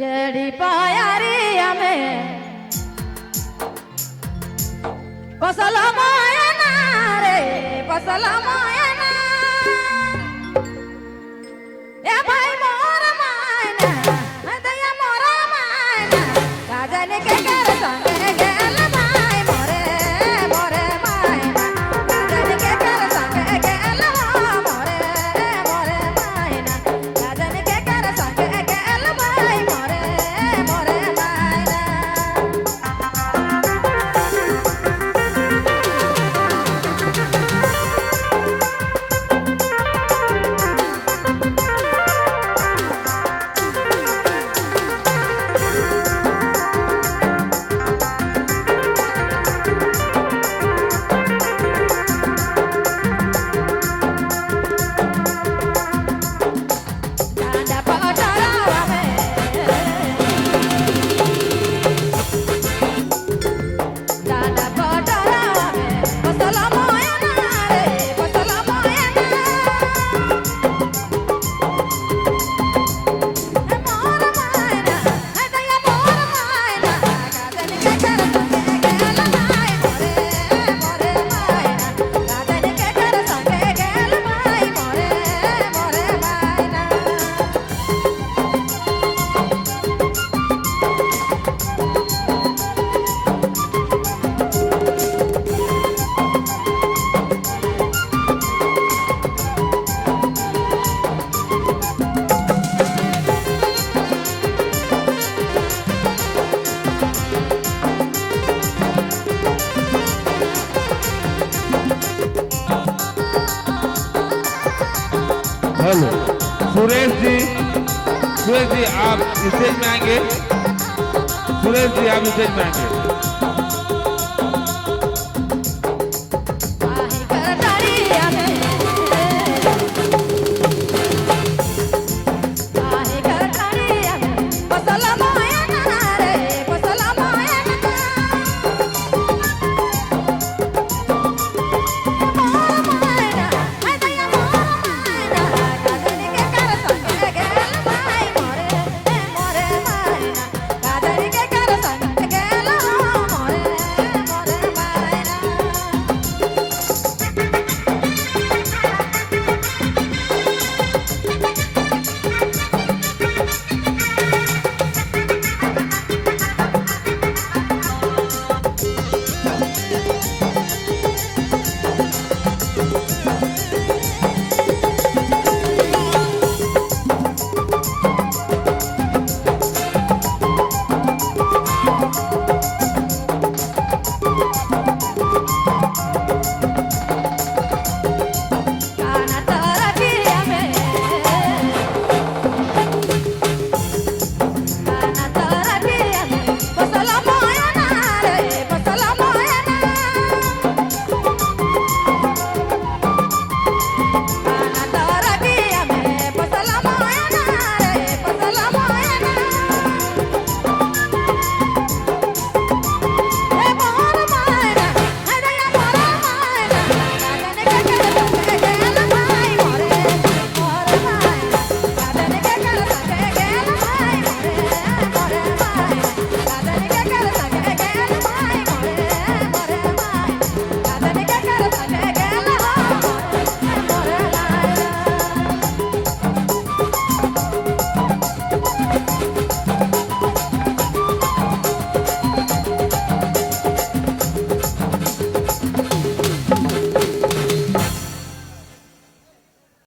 येड़ी पायारी हमें पसला मायना रे पसला मायना ए भाई मोर मायना दया मोर मायना राजन के कर संगे गेल भाई मोरे मोरे मायना राजन के कर संगे गेल मोरे मोरे मायना राजन के कर संगे गेल भाई मोरे मोरे मायना हेलो सुरेश जी आप स्टेज में आएंगे। सुरेश जी आप स्टेज में आएंगे।